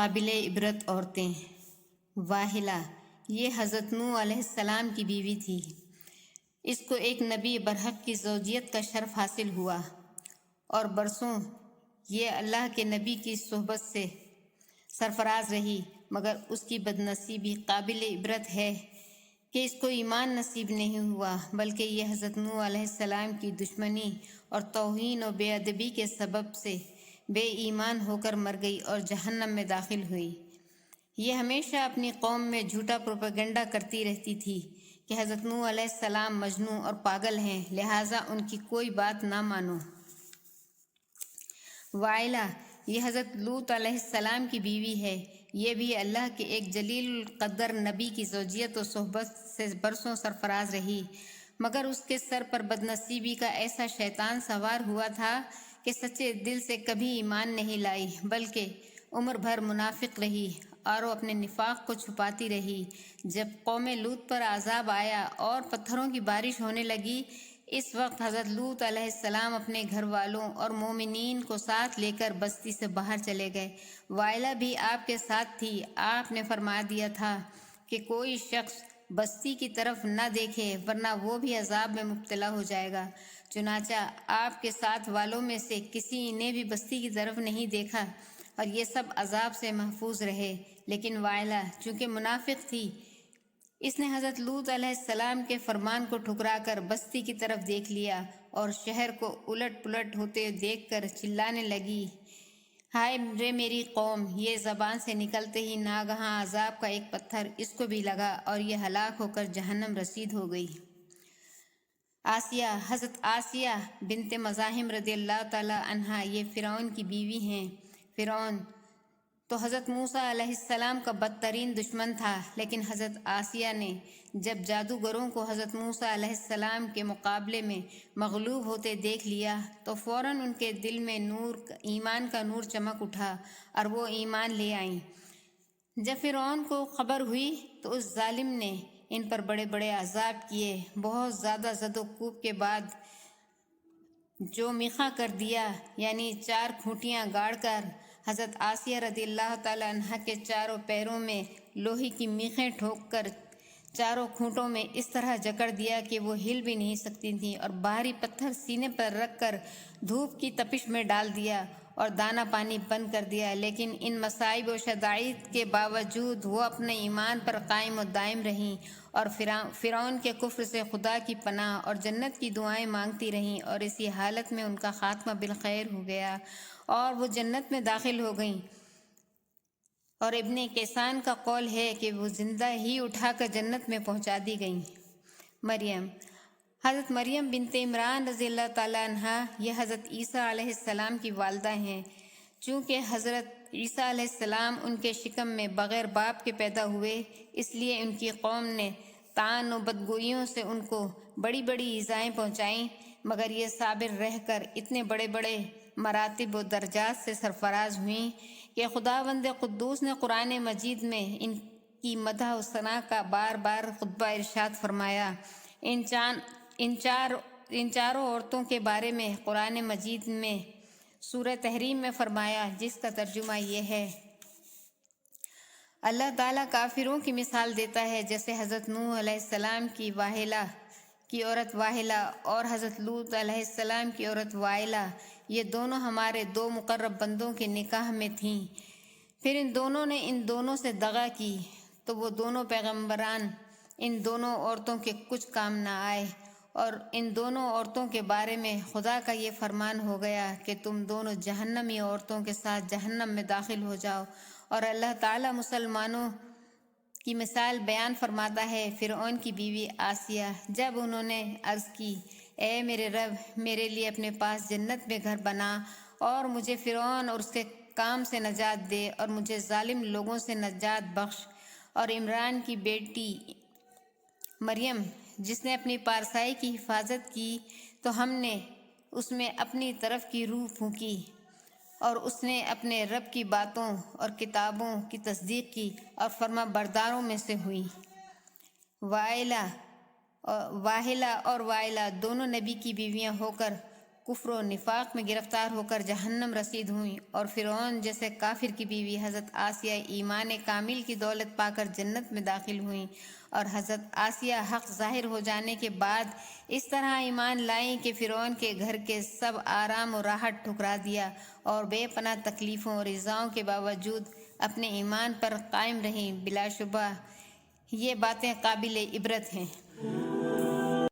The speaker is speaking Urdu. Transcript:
قابل عبرت عورتیں۔ واحلہ، یہ حضرت نوح علیہ السلام کی بیوی تھی۔ اس کو ایک نبی برحق کی زوجیت کا شرف حاصل ہوا اور برسوں یہ اللہ کے نبی کی صحبت سے سرفراز رہی، مگر اس کی بدنصیبی قابل عبرت ہے کہ اس کو ایمان نصیب نہیں ہوا، بلکہ یہ حضرت نوح علیہ السلام کی دشمنی اور توہین و بے ادبی کے سبب سے بے ایمان ہو کر مر گئی اور جہنم میں داخل ہوئی۔ یہ ہمیشہ اپنی قوم میں جھوٹا پروپیگنڈا کرتی رہتی تھی کہ حضرت نوح علیہ السلام مجنون اور پاگل ہیں، لہٰذا ان کی کوئی بات نہ مانو۔ وائلہ، یہ حضرت لوط علیہ السلام کی بیوی ہے۔ یہ بھی اللہ کے ایک جلیل القدر نبی کی زوجیت و صحبت سے برسوں سرفراز رہی، مگر اس کے سر پر بدنصیبی کا ایسا شیطان سوار ہوا تھا کہ سچے دل سے کبھی ایمان نہیں لائی، بلکہ عمر بھر منافق رہی اور وہ اپنے نفاق کو چھپاتی رہی۔ جب قوم لوط پر عذاب آیا اور پتھروں کی بارش ہونے لگی، اس وقت حضرت لوط علیہ السلام اپنے گھر والوں اور مومنین کو ساتھ لے کر بستی سے باہر چلے گئے۔ وائلہ بھی آپ کے ساتھ تھی۔ آپ نے فرما دیا تھا کہ کوئی شخص بستی کی طرف نہ دیکھے ورنہ وہ بھی عذاب میں مبتلا ہو جائے گا۔ چنانچہ آپ کے ساتھ والوں میں سے کسی نے بھی بستی کی طرف نہیں دیکھا اور یہ سب عذاب سے محفوظ رہے، لیکن وائلہ چونکہ منافق تھی، اس نے حضرت لوط علیہ السلام کے فرمان کو ٹھکرا کر بستی کی طرف دیکھ لیا اور شہر کو الٹ پلٹ ہوتے دیکھ کر چلانے لگی، ہائے رے میری قوم! یہ زبان سے نکلتے ہی ناگہاں عذاب کا ایک پتھر اس کو بھی لگا اور یہ ہلاک ہو کر جہنم رسید ہو گئی۔ آسیہ، حضرت آسیہ بنت مزاحم رضی اللہ تعالی عنہا یہ فرعون کی بیوی ہیں۔ فرعون تو حضرت موسیٰ علیہ السلام کا بدترین دشمن تھا، لیکن حضرت آسیہ نے جب جادوگروں کو حضرت موسیٰ علیہ السلام کے مقابلے میں مغلوب ہوتے دیکھ لیا تو فوراً ان کے دل میں ایمان کا نور چمک اٹھا اور وہ ایمان لے آئیں۔ جب فرعون کو خبر ہوئی تو اس ظالم نے ان پر بڑے بڑے عذاب کیے، بہت زیادہ زد و کوب کے بعد جو میخا کر دیا، یعنی 4 کھوٹیاں گاڑ کر حضرت آسیہ رضی اللہ تعالی عنہا کے چاروں پیروں میں لوہے کی میخیں ٹھوک کر چاروں کھوٹوں میں اس طرح جکڑ دیا کہ وہ ہل بھی نہیں سکتی تھیں، اور بھاری پتھر سینے پر رکھ کر دھوپ کی تپش میں ڈال دیا اور دانا پانی بند کر دیا، لیکن ان مصائب و شدائد کے باوجود وہ اپنے ایمان پر قائم و دائم رہیں اور فرعون کے کفر سے خدا کی پناہ اور جنت کی دعائیں مانگتی رہیں، اور اسی حالت میں ان کا خاتمہ بالخیر ہو گیا اور وہ جنت میں داخل ہو گئیں۔ اور ابن کیسان کا قول ہے کہ وہ زندہ ہی اٹھا کر جنت میں پہنچا دی گئیں۔ مریم، حضرت مریم بنت عمران رضی اللہ تعالیٰ عنہا یہ حضرت عیسیٰ علیہ السلام کی والدہ ہیں۔ چونکہ حضرت عیسیٰ علیہ السلام ان کے شکم میں بغیر باپ کے پیدا ہوئے، اس لیے ان کی قوم نے طعن و بدگوئیوں سے ان کو بڑی بڑی ایذائیں پہنچائیں، مگر یہ صابر رہ کر اتنے بڑے بڑے مراتب و درجات سے سرفراز ہوئیں کہ خداوند قدوس نے قرآن مجید میں ان کی مدح و ثنا کا بار بار خطبہ ارشاد فرمایا۔ ان چاروں عورتوں کے بارے میں قرآن مجید میں سورہ تحریم میں فرمایا، جس کا ترجمہ یہ ہے: اللہ تعالیٰ کافروں کی مثال دیتا ہے جیسے حضرت نوح علیہ السلام کی عورت واحلہ اور حضرت لوط علیہ السلام کی عورت وائلہ، یہ دونوں ہمارے 2 مقرب بندوں کے نکاح میں تھیں، پھر ان دونوں نے ان دونوں سے دغا کی تو وہ دونوں پیغمبران ان دونوں عورتوں کے کچھ کام نہ آئے، اور ان دونوں عورتوں کے بارے میں خدا کا یہ فرمان ہو گیا کہ تم دونوں جہنمی عورتوں کے ساتھ جہنم میں داخل ہو جاؤ۔ اور اللہ تعالیٰ مسلمانوں کی مثال بیان فرماتا ہے۔ فرعون کی بیوی آسیہ، جب انہوں نے عرض کی، اے میرے رب، میرے لیے اپنے پاس جنت میں گھر بنا اور مجھے فرعون اور اس کے کام سے نجات دے اور مجھے ظالم لوگوں سے نجات بخش، اور عمران کی بیٹی مریم جس نے اپنی پارسائی کی حفاظت کی تو ہم نے اس میں اپنی طرف کی روح پھونکی اور اس نے اپنے رب کی باتوں اور کتابوں کی تصدیق کی اور فرما برداروں میں سے ہوئی۔ واحلہ اور وائلہ دونوں نبی کی بیویاں ہو کر کفر و نفاق میں گرفتار ہو کر جہنم رسید ہوئیں، اور فرعون جیسے کافر کی بیوی حضرت آسیہ ایمان کامل کی دولت پا کر جنت میں داخل ہوئیں، اور حضرت آسیہ حق ظاہر ہو جانے کے بعد اس طرح ایمان لائیں کہ فرعون کے گھر کے سب آرام و راحت ٹھکرا دیا، اور بے پناہ تکلیفوں اور ایذاؤں کے باوجود اپنے ایمان پر قائم رہیں۔ بلا شبہ یہ باتیں قابل عبرت ہیں۔